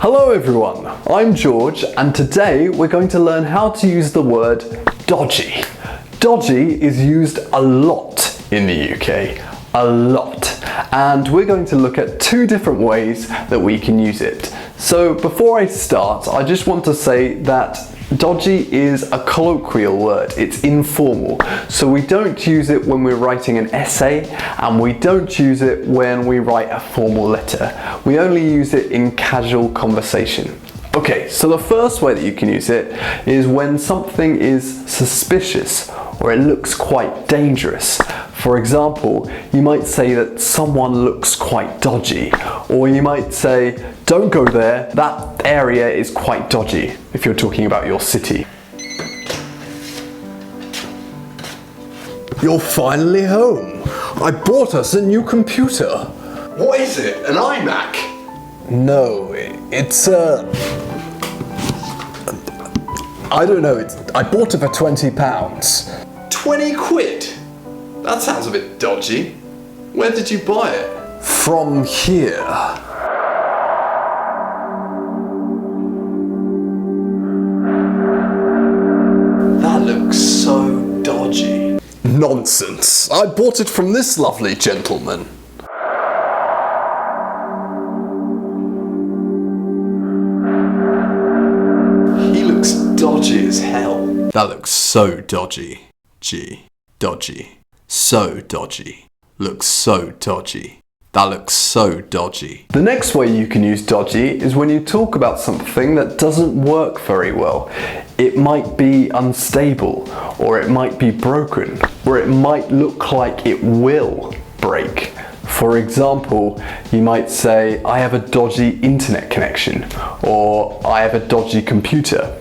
Hello everyone, I'm George and today we're going to learn how to use the word dodgy. Dodgy is used a lot in the UK, a lot. And we're going to look at two different ways that we can use it. So before I start, I just want to say that dodgy is a colloquial word, it's informal. So we don't use it when we're writing an essay and we don't use it when we write a formal letter. We only use it in casual conversation. Okay, so the first way that you can use it is when something is suspicious or it looks quite dangerous. For example, you might say that someone looks quite dodgy, or you might say, don't go there, that area is quite dodgy, if you're talking about your city. You're finally home. I bought us a new computer. What is it, an iMac? No, it's I don't know, I bought it for £20. 20 quid? That sounds a bit dodgy. Where did you buy it? From here. That looks so dodgy. Nonsense. I bought it from this lovely gentleman. He looks dodgy as hell. That looks so dodgy. Dodgy. So dodgy. Looks so dodgy. That looks so dodgy. The next way you can use dodgy is when you talk about something that doesn't work very well. It might be unstable, or it might be broken, or it might look like it will break. For example, you might say, I have a dodgy internet connection, or I have a dodgy computer.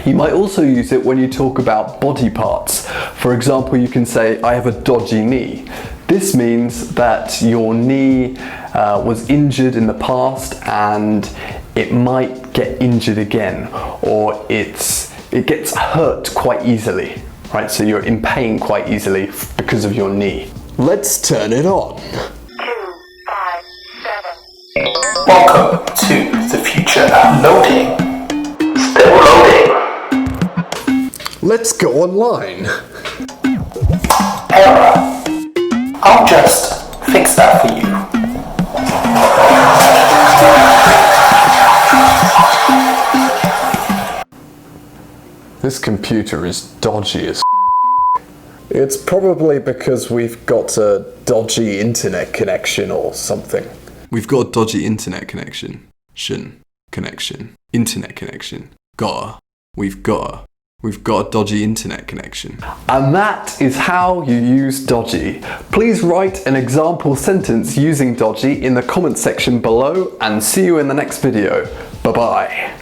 You might also use it when you talk about body parts. For example, you can say, I have a dodgy knee. This means that your knee was injured in the past and it might get injured again, or it gets hurt quite easily, right? So you're in pain quite easily because of your knee. Let's turn it on. 2, 5, 7. Welcome to the future. Loading. Still loading. Let's go online. Error. I'll just fix that for you. This computer is dodgy as It's probably because we've got a dodgy internet connection or something. We've got a dodgy internet connection. Internet connection. We've got a dodgy internet connection. And that is how you use dodgy. Please write an example sentence using dodgy in the comment section below and see you in the next video. Bye bye.